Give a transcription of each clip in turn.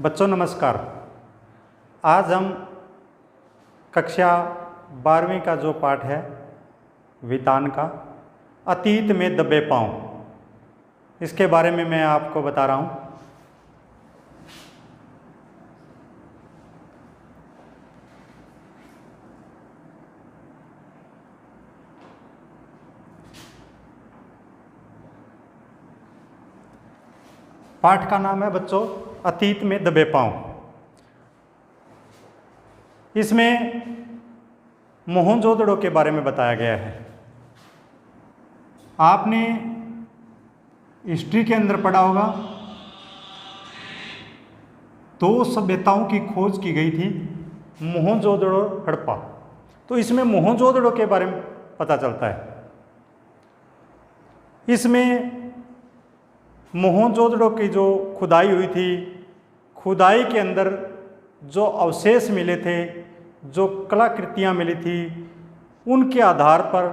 बच्चों नमस्कार। आज हम कक्षा 12वीं का जो पाठ है वितान का अतीत में दबे पांव, इसके बारे में मैं आपको बता रहा हूँ। पाठ का नाम है बच्चों अतीत में दबे पांव। इसमें मोहनजोदड़ो के बारे में बताया गया है। आपने हिस्ट्री के अंदर पढ़ा होगा, दो सभ्यताओं की खोज की गई थी, मोहनजोदड़ो हड़प्पा। तो इसमें मोहनजोदड़ो के बारे में पता चलता है। इसमें मोहनजोदड़ो की जो खुदाई हुई थी, खुदाई के अंदर जो अवशेष मिले थे, जो कलाकृतियाँ मिली थी, उनके आधार पर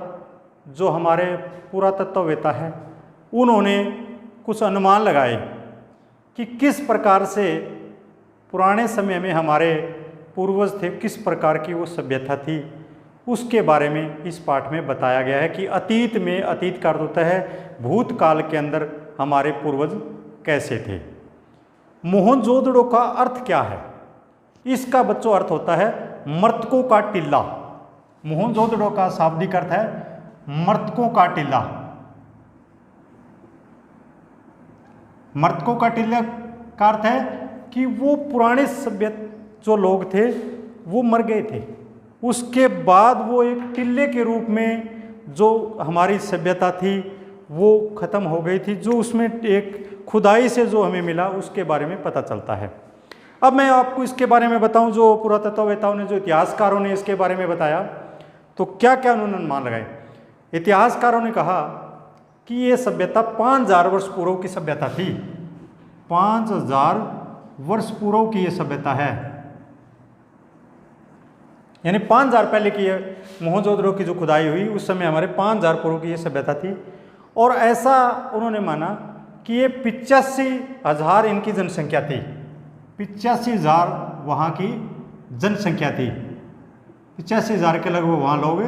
जो हमारे पुरातत्ववेत्ता है उन्होंने कुछ अनुमान लगाए कि किस प्रकार से पुराने समय में हमारे पूर्वज थे, किस प्रकार की वो सभ्यता थी। उसके बारे में इस पाठ में बताया गया है कि अतीत में, अतीत का अर्थ होता है भूतकाल के अंदर हमारे पूर्वज कैसे थे। मोहनजोदड़ो का अर्थ क्या है? इसका बच्चों अर्थ होता है मृतकों का टीला। मोहनजोदड़ो का शाब्दिक अर्थ है मृतकों का टीला। मृतकों का टीला का अर्थ है कि वो पुराने सभ्य जो लोग थे वो मर गए थे, उसके बाद वो एक टिल्ले के रूप में जो हमारी सभ्यता थी वो खत्म हो गई थी। जो उसमें एक खुदाई से जो हमें मिला उसके बारे में पता चलता है। अब मैं आपको इसके बारे में बताऊं, जो पुरातत्ववेत्ताओं ने, जो इतिहासकारों ने इसके बारे में बताया, तो क्या क्या उन्होंने अनुमान लगाए। इतिहासकारों ने कहा कि ये सभ्यता 5000 वर्ष पूर्व की सभ्यता थी। 5000 वर्ष पूर्व की ये सभ्यता है, यानी 5000 पहले की मोहनजोदड़ो की जो खुदाई हुई उस समय हमारे 5000 पूर्व की ये सभ्यता थी। और ऐसा उन्होंने माना कि ये 85,000 इनकी जनसंख्या थी। 85,000 वहाँ की जनसंख्या थी। 85,000 के लगभग वहाँ लोग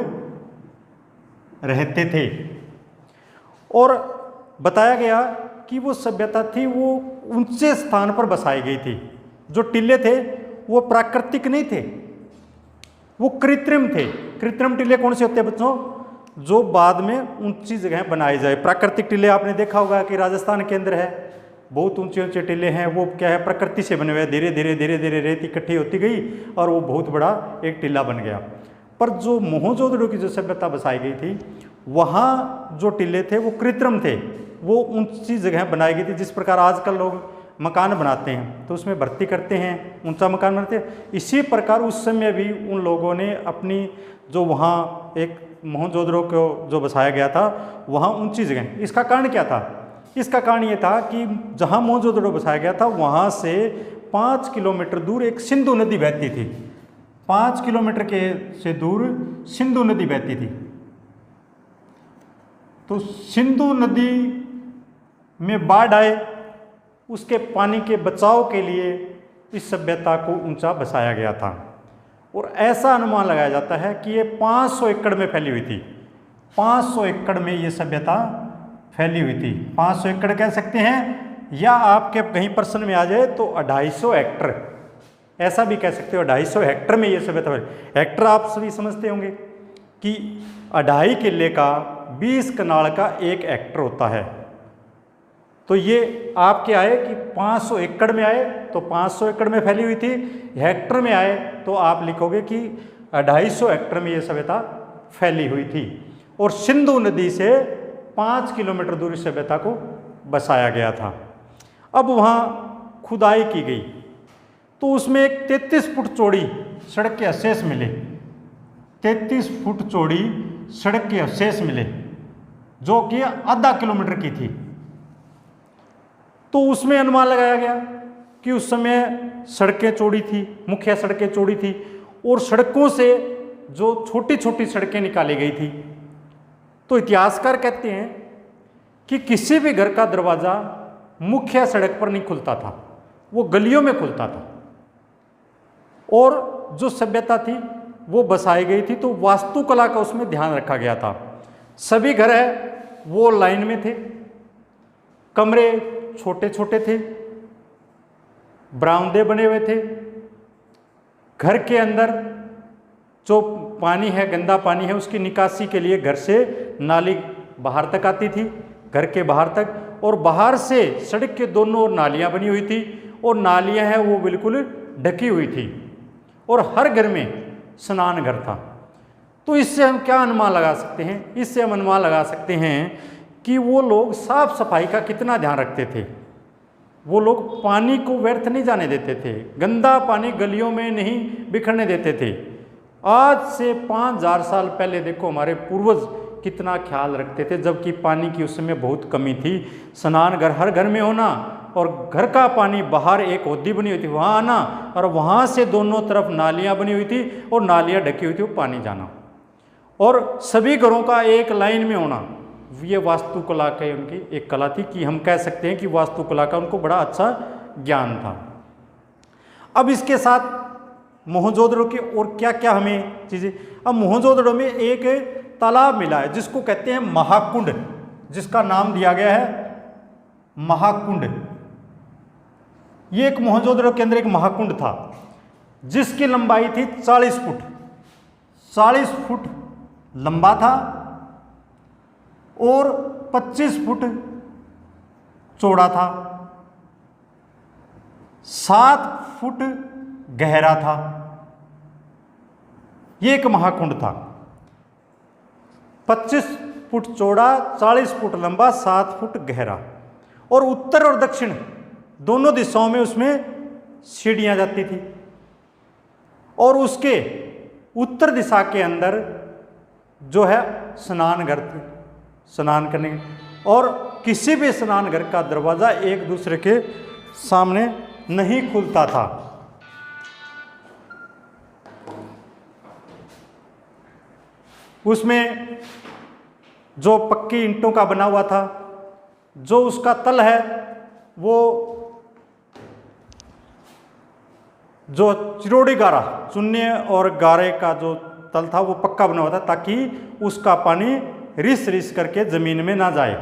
रहते थे। और बताया गया कि वो सभ्यता थी वो ऊंचे स्थान पर बसाई गई थी। जो टीले थे वो प्राकृतिक नहीं थे, वो कृत्रिम थे। कृत्रिम टीले कौन से होते हैं बच्चों? जो बाद में ऊंची जगह बनाई जाए। प्राकृतिक टीले आपने देखा होगा कि राजस्थान के अंदर है, बहुत ऊंचे ऊंचे टीले हैं। वो क्या है, प्रकृति से बने हुए। धीरे धीरे रेत इकट्ठी होती गई और वो बहुत बड़ा एक टीला बन गया। पर जो मोहनजोदड़ो की जो सभ्यता बसाई गई थी, वहाँ जो टीले थे वो कृत्रिम थे, वो ऊंची जगह बनाई गई थी। जिस प्रकार आजकल लोग मकान बनाते हैं तो उसमें भर्ती करते हैं, ऊंचा मकान बनाते हैं, इसी प्रकार उस समय भी उन लोगों ने अपनी जो वहाँ एक मोहनजोदड़ो को जो बसाया गया था वहाँ ऊंची जगह। इसका कारण क्या था? इसका कारण ये था कि जहाँ मोहनजोदड़ो बसाया गया था वहाँ से 5 किलोमीटर दूर एक सिंधु नदी बहती थी। 5 किलोमीटर के से दूर सिंधु नदी बहती थी। तो सिंधु नदी में बाढ़ आए, उसके पानी के बचाव के लिए इस सभ्यता को ऊंचा बसाया गया था। और ऐसा अनुमान लगाया जाता है कि ये 500 एकड़ में फैली हुई थी। 500 एकड़ में ये सभ्यता फैली हुई थी। 500 एकड़ कह सकते हैं, या आपके कहीं प्रश्न में आ जाए तो 250 हेक्टर, ऐसा भी कह सकते हो। 250 हेक्टर में ये सभ्यता फैली। हेक्टर आप सभी समझते होंगे कि 2.5 किले का 20 कनाल का 1 हेक्टर होता है। तो ये आपके आए कि 500 एकड़ में आए तो 500 एकड़ में फैली हुई थी। हेक्टर में आए तो आप लिखोगे कि 250 हेक्टर में ये सभ्यता फैली हुई थी। और सिंधु नदी से 5 किलोमीटर दूर इस सभ्यता को बसाया गया था। अब वहाँ खुदाई की गई तो उसमें एक 33 फुट चौड़ी सड़क के अवशेष मिले। 33 फुट चौड़ी सड़क के अवशेष मिले जो कि आधा किलोमीटर की थी। तो उसमें अनुमान लगाया गया कि उस समय सड़कें चौड़ी थी, मुख्य सड़कें चौड़ी थी, और सड़कों से जो छोटी छोटी सड़कें निकाली गई थी। तो इतिहासकार कहते हैं कि किसी भी घर का दरवाज़ा मुख्य सड़क पर नहीं खुलता था। वो गलियों में खुलता था। और जो सभ्यता थी वो बसाई गई थी, तो वास्तुकला का उसमें ध्यान रखा गया था। सभी घर है वो लाइन में थे, कमरे छोटे छोटे थे, बरामदे बने हुए थे। घर के अंदर जो पानी है, गंदा पानी है, उसकी निकासी के लिए घर से नाली बाहर तक आती थी, घर के बाहर तक, और बाहर से सड़क के दोनों ओर नालियां बनी हुई थी, और नालियां हैं वो बिल्कुल ढकी हुई थी, और हर घर में स्नान घर था। तो इससे हम क्या अनुमान लगा सकते हैं? इससे हम अनुमान लगा सकते हैं कि वो लोग साफ सफाई का कितना ध्यान रखते थे। वो लोग पानी को व्यर्थ नहीं जाने देते थे, गंदा पानी गलियों में नहीं बिखरने देते थे। आज से 5000 साल पहले देखो हमारे पूर्वज कितना ख्याल रखते थे, जबकि पानी की उस समय बहुत कमी थी। स्नान घर हर घर में होना, और घर का पानी बाहर एक होदी बनी हुई थी वहाँ आना, और वहाँ से दोनों तरफ नालियाँ बनी हुई थी और नालियाँ ढकी हुई थी, वो पानी जाना, और सभी घरों का एक लाइन में होना। ये वास्तुकला की उनकी एक कला थी, कि हम कह सकते हैं कि वास्तुकला का उनको बड़ा अच्छा ज्ञान था। अब इसके साथ मोहनजोदड़ो के और क्या क्या हमें चीज़ें, अब मोहनजोदड़ो में एक तालाब मिला है जिसको कहते हैं महाकुंड, जिसका नाम दिया गया है महाकुंड। ये एक मोहनजोदड़ो के अंदर एक महाकुंड था जिसकी लंबाई थी 40 फुट, 40 फुट लंबा था और 25 फुट चौड़ा था, 7 फुट गहरा था। ये एक महाकुंड था, 25 फुट चौड़ा, 40 फुट लंबा, 7 फुट गहरा, और उत्तर और दक्षिण दोनों दिशाओं में उसमें सीढ़ियां जाती थी। और उसके उत्तर दिशा के अंदर जो है स्नान घर थे, स्नान करने, और किसी भी स्नान घर का दरवाज़ा एक दूसरे के सामने नहीं खुलता था। उसमें जो पक्की ईंटों का बना हुआ था, जो उसका तल है वो जो चिरोड़ी गारा, चुन्ने और गारे का जो तल था वो पक्का बना हुआ था, ताकि उसका पानी रिस रिस करके ज़मीन में ना जाए।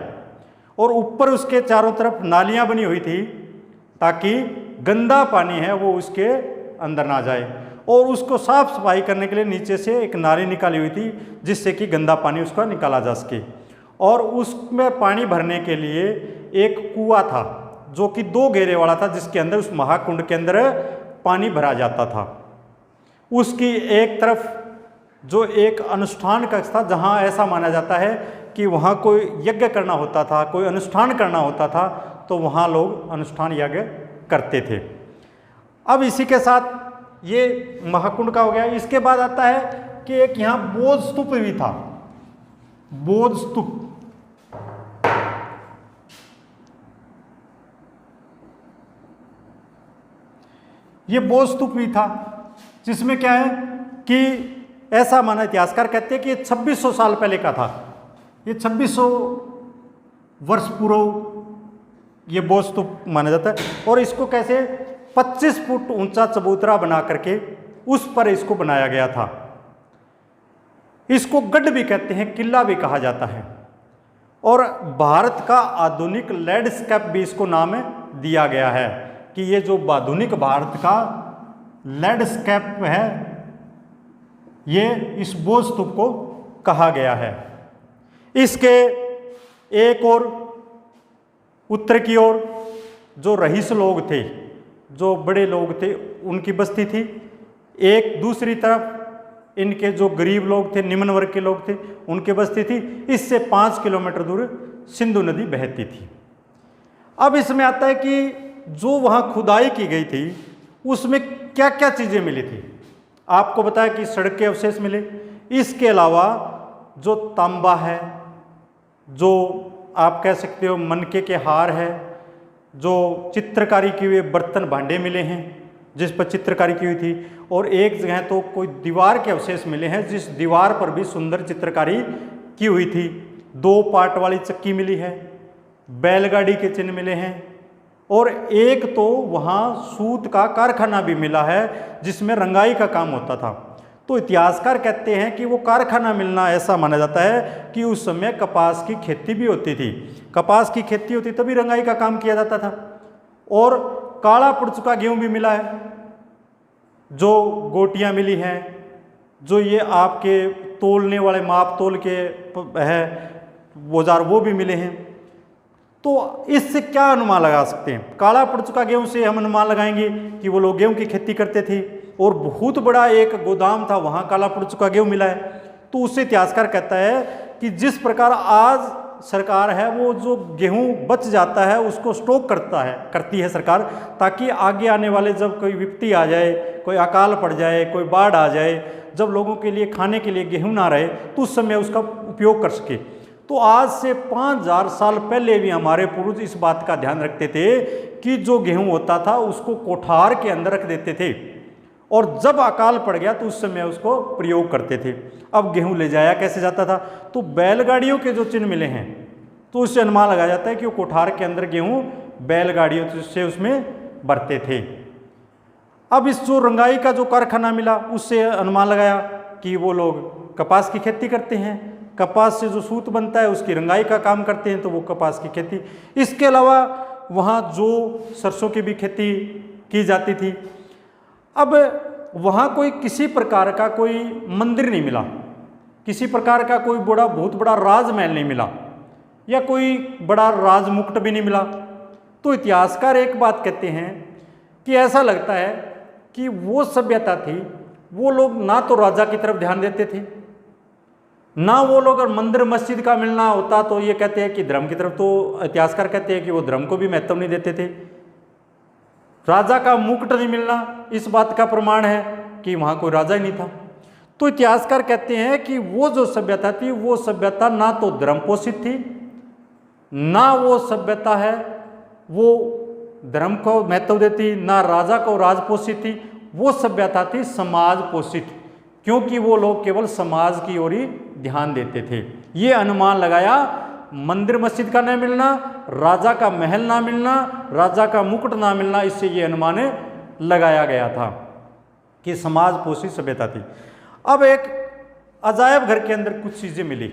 और ऊपर उसके चारों तरफ नालियां बनी हुई थी, ताकि गंदा पानी है वो उसके अंदर ना जाए। और उसको साफ सफाई करने के लिए नीचे से एक नाली निकाली हुई थी, जिससे कि गंदा पानी उसका निकाला जा सके। और उसमें पानी भरने के लिए एक कुआं था जो कि 2 घेरे वाला था, जिसके अंदर उस महाकुंड के अंदर पानी भरा जाता था। उसकी एक तरफ जो एक अनुष्ठान कक्ष था, जहाँ ऐसा माना जाता है कि वहाँ कोई यज्ञ करना होता था, कोई अनुष्ठान करना होता था, तो वहाँ लोग अनुष्ठान यज्ञ करते थे। अब इसी के साथ ये महाकुंड का हो गया। इसके बाद आता है कि एक यहाँ बौद्ध स्तूप भी था, बौद्ध स्तूप। ये बौद्ध स्तूप भी था, जिसमें क्या है कि ऐसा माना, इतिहासकार कहते हैं कि 2600 साल पहले का था। ये 2600 वर्ष पूर्व ये बौद्ध स्तूप माना जाता है। और इसको कैसे 25 फुट ऊंचा चबूतरा बना करके उस पर इसको बनाया गया था। इसको गढ़ भी कहते हैं, किला भी कहा जाता है। और भारत का आधुनिक लैंडस्केप भी इसको नाम दिया गया है, कि ये जो आधुनिक भारत का लैंडस्केप है, ये इस बौद्ध स्तूप को कहा गया है। इसके एक और उत्तर की ओर जो रईस लोग थे, जो बड़े लोग थे, उनकी बस्ती थी। एक दूसरी तरफ इनके जो गरीब लोग थे, निम्न वर्ग के लोग थे, उनकी बस्ती थी। इससे 5 किलोमीटर दूर सिंधु नदी बहती थी। अब इसमें आता है कि जो वहाँ खुदाई की गई थी उसमें क्या क्या चीज़ें मिली थी। आपको बताया कि सड़क के अवशेष मिले, इसके अलावा जो तांबा है, जो आप कह सकते हो मनके के हार है, जो चित्रकारी किए हुए बर्तन भांडे मिले हैं जिस पर चित्रकारी की हुई थी। और एक जगह तो कोई दीवार के अवशेष मिले हैं जिस दीवार पर भी सुंदर चित्रकारी की हुई थी। 2 पार्ट वाली चक्की मिली है, बैलगाड़ी के चिन्ह मिले हैं, और एक तो वहाँ सूत का कारखाना भी मिला है जिसमें रंगाई का काम होता था। तो इतिहासकार कहते हैं कि वो कारखाना मिलना ऐसा माना जाता है कि उस समय कपास की खेती भी होती थी, कपास की खेती होती तभी रंगाई का काम किया जाता था। और काला पड़ चुका गेहूँ भी मिला है, जो गोटियाँ मिली हैं, जो ये आपके तोलने वाले माप तोल के है औजार वो भी मिले हैं। तो इससे क्या अनुमान लगा सकते हैं? काला पड़ चुका गेहूं से हम अनुमान लगाएंगे कि वो लोग गेहूं की खेती करते थे और बहुत बड़ा एक गोदाम था, वहां काला पड़ चुका गेहूं मिला है। तो उससे इतिहासकार कहता है कि जिस प्रकार आज सरकार है वो जो गेहूं बच जाता है उसको स्टॉक करती है सरकार, ताकि आगे आने वाले जब कोई विपत्ति आ जाए, कोई अकाल पड़ जाए, कोई बाढ़ आ जाए, जब लोगों के लिए खाने के लिए गेहूं ना रहे तो उस समय उसका उपयोग कर सके। तो आज से 5000 साल पहले भी हमारे पूर्वज इस बात का ध्यान रखते थे कि जो गेहूं होता था उसको कोठार के अंदर रख देते थे और जब अकाल पड़ गया तो उस समय उसको प्रयोग करते थे। अब गेहूं ले जाया कैसे जाता था? तो बैलगाड़ियों के जो चिन्ह मिले हैं तो उससे अनुमान लगाया जाता है कि वो कोठार के अंदर गेहूं बैलगाड़ियों से उसमें भरते थे। अब इस जो रंगाई का जो कारखाना मिला उससे अनुमान लगाया कि वो लोग कपास की खेती करते हैं, कपास से जो सूत बनता है उसकी रंगाई का काम करते हैं, तो वो कपास की खेती। इसके अलावा वहाँ जो सरसों की भी खेती की जाती थी। अब वहाँ कोई किसी प्रकार का कोई मंदिर नहीं मिला, किसी प्रकार का कोई बहुत बड़ा राजमहल नहीं मिला या कोई बड़ा राजमुकुट भी नहीं मिला। तो इतिहासकार एक बात कहते हैं कि ऐसा लगता है कि वो सभ्यता थी, वो लोग ना तो राजा की तरफ ध्यान देते थे, ना वो लोग अगर मंदिर मस्जिद का मिलना होता तो ये कहते हैं कि धर्म की तरफ, तो इतिहासकार कहते हैं कि वो धर्म को भी महत्व नहीं देते थे। राजा का मुकुट नहीं मिलना इस बात का प्रमाण है कि वहाँ कोई राजा ही नहीं था। तो इतिहासकार कहते हैं कि वो जो सभ्यता थी वो सभ्यता ना तो धर्म पोषित थी, ना वो सभ्यता है वो धर्म को महत्व देती, ना राजा को राज पोषित थी। वो सभ्यता थी समाज पोषित, क्योंकि वो लोग केवल समाज की ओर ही ध्यान देते थे। ये अनुमान लगाया, मंदिर मस्जिद का न मिलना, राजा का महल ना मिलना, राजा का मुकुट ना मिलना, इससे ये अनुमान लगाया गया था कि समाज पोषित सभ्यता थी। अब एक अजायब घर के अंदर कुछ चीज़ें मिली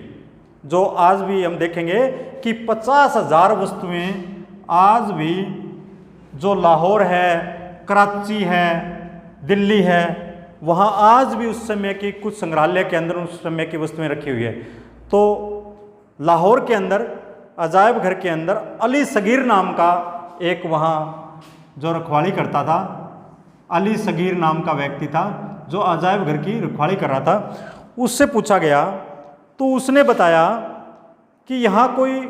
जो आज भी हम देखेंगे कि 50,000 वस्तुएं आज भी जो लाहौर है, कराची है, दिल्ली है, वहाँ आज भी उस समय की कुछ संग्रहालय के अंदर उस समय की वस्तुएं रखी हुई है। तो लाहौर के अंदर अजायब घर के अंदर अली सगीर नाम का एक वहाँ जो रखवाली करता था, अली सगीर नाम का व्यक्ति था जो अजायब घर की रखवाली कर रहा था। उससे पूछा गया तो उसने बताया कि यहाँ कोई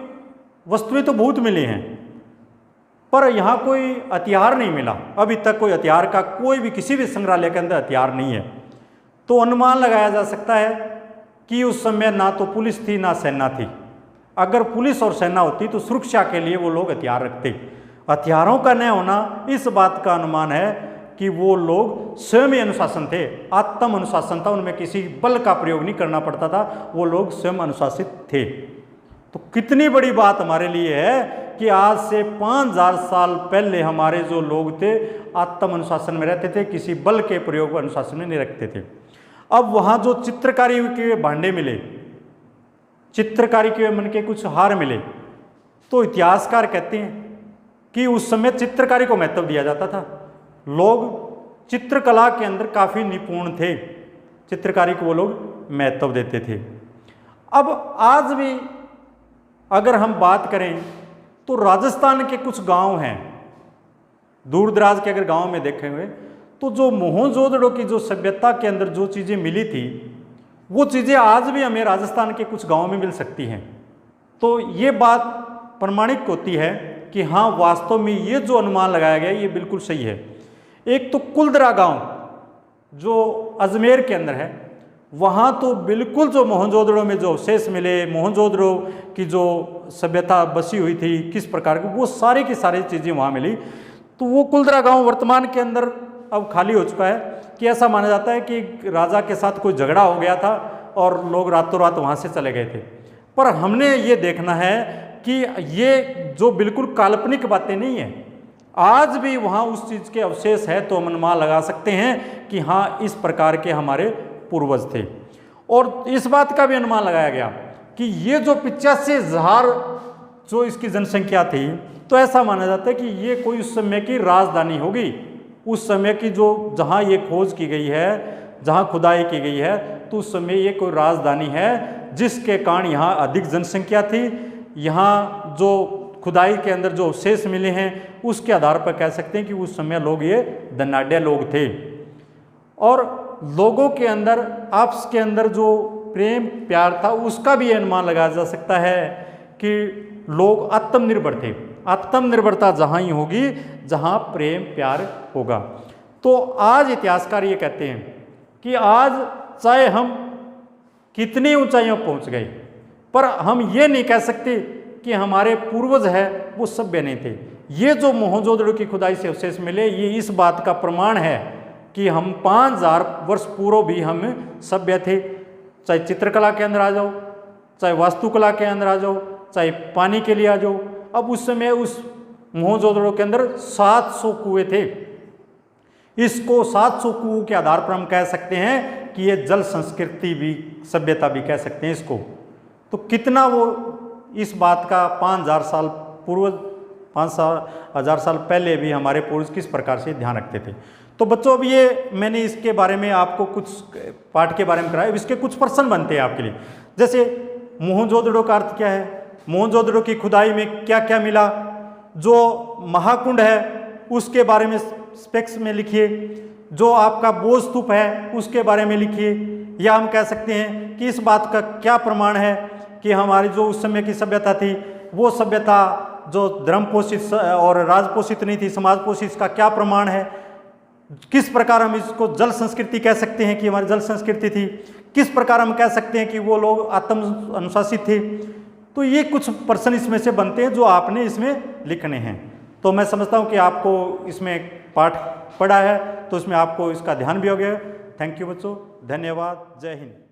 वस्तुएं तो बहुत मिली हैं पर यहाँ कोई हथियार नहीं मिला, अभी तक कोई हथियार का कोई भी किसी भी संग्रहालय के अंदर हथियार नहीं है। तो अनुमान लगाया जा सकता है कि उस समय ना तो पुलिस थी ना सेना थी। अगर पुलिस और सेना होती तो सुरक्षा के लिए वो लोग हथियार रखते। हथियारों का न होना इस बात का अनुमान है कि वो लोग स्वयं ही अनुशासन थे, आत्म अनुशासन था, उनमें किसी बल का प्रयोग नहीं करना पड़ता था, वो लोग स्वयं अनुशासित थे। तो कितनी बड़ी बात हमारे लिए है कि आज से 5000 साल पहले हमारे जो लोग थे आत्म अनुशासन में रहते थे, किसी बल के प्रयोग अनुशासन में नहीं रखते थे। अब वहाँ जो चित्रकारी के भांडे मिले, चित्रकारी के मन के कुछ हार मिले, तो इतिहासकार कहते हैं कि उस समय चित्रकारी को महत्व दिया जाता था। लोग चित्रकला के अंदर काफ़ी निपुण थे, चित्रकारी को वो लोग महत्व देते थे। अब आज भी अगर हम बात करें तो राजस्थान के कुछ गांव हैं, दूर दराज के अगर गांव में देखे हुए, तो जो मोहनजोदड़ो की जो सभ्यता के अंदर जो चीज़ें मिली थी वो चीज़ें आज भी हमें राजस्थान के कुछ गांवों में मिल सकती हैं। तो ये बात प्रमाणित होती है कि हाँ, वास्तव में ये जो अनुमान लगाया गया ये बिल्कुल सही है। एक तो कुलदरा गांव जो अजमेर के अंदर है, वहाँ तो बिल्कुल जो मोहनजोदड़ो में जो अवशेष मिले, मोहनजोदड़ो की जो सभ्यता बसी हुई थी किस प्रकार की, वो सारी की सारी चीज़ें वहाँ मिली। तो वो कुलदरा गांव वर्तमान के अंदर अब खाली हो चुका है कि ऐसा माना जाता है कि राजा के साथ कोई झगड़ा हो गया था और लोग रातों रात वहाँ से चले गए थे। पर हमने ये देखना है कि ये जो बिल्कुल काल्पनिक बातें नहीं है, आज भी वहाँ उस चीज़ के अवशेष है, तो हम अनुमान लगा सकते हैं कि हाँ इस प्रकार के हमारे पूर्वज थे। और इस बात का भी अनुमान लगाया गया कि ये जो 85,000 जो इसकी जनसंख्या थी, तो ऐसा माना जाता है कि ये कोई उस समय की राजधानी होगी। उस समय की जो जहाँ ये खोज की गई है, जहाँ खुदाई की गई है, तो उस समय ये कोई राजधानी है, जिसके कारण यहाँ अधिक जनसंख्या थी। यहाँ जो खुदाई के अंदर जो अवशेष मिले हैं उसके आधार पर कह सकते हैं कि उस समय लोग ये धनाढ़ लोग थे। और लोगों के अंदर आपस के अंदर जो प्रेम प्यार था उसका भी अनुमान लगाया जा सकता है कि लोग आत्मनिर्भर थे। आत्मनिर्भरता जहाँ ही होगी जहाँ प्रेम प्यार होगा। तो आज इतिहासकार ये कहते हैं कि आज चाहे हम कितनी ऊंचाइयों पहुंच गए, पर हम ये नहीं कह सकते कि हमारे पूर्वज है वो सभ्य नहीं थे। ये जो मोहनजोदड़ो की खुदाई से अवशेष मिले, ये इस बात का प्रमाण है कि हम 5000 वर्ष पूर्व भी हम सभ्य थे। चाहे चित्रकला के अंदर आ जाओ, चाहे वास्तुकला के अंदर आ जाओ, चाहे पानी के लिए आ जाओ। अब उस समय उस मोहनजोदड़ो के अंदर 700 कुएं थे। इसको 700 कुओं के आधार पर हम कह सकते हैं कि ये जल संस्कृति भी, सभ्यता भी कह सकते हैं इसको। तो कितना वो इस बात का 5000 साल पूर्व, 5000 साल पहले भी हमारे पूर्वज किस प्रकार से ध्यान रखते थे। तो बच्चों, अब ये मैंने इसके बारे में आपको कुछ पाठ के बारे में कराया। इसके कुछ प्रश्न बनते हैं आपके लिए। जैसे मोहनजोदड़ो का अर्थ क्या है, मोहनजोदड़ो की खुदाई में क्या क्या मिला, जो महाकुंड है उसके बारे में स्पेक्स में लिखिए, जो आपका बोध स्तूप है उसके बारे में लिखिए। या हम कह सकते हैं कि इस बात का क्या प्रमाण है कि हमारी जो उस समय की सभ्यता थी, वो सभ्यता जो धर्म पोषित और राज पोषित नहीं थी, समाज पोषित, इसका क्या प्रमाण है। किस प्रकार हम इसको जल संस्कृति कह सकते हैं कि हमारी जल संस्कृति थी, किस प्रकार हम कह सकते हैं कि वो लोग आत्म अनुशासित थे। तो ये कुछ प्रश्न इसमें से बनते हैं जो आपने इसमें लिखने हैं। तो मैं समझता हूँ कि आपको इसमें पाठ पढ़ा है तो इसमें आपको इसका ध्यान भी हो गया। थैंक यू बच्चों, धन्यवाद, जय हिंद।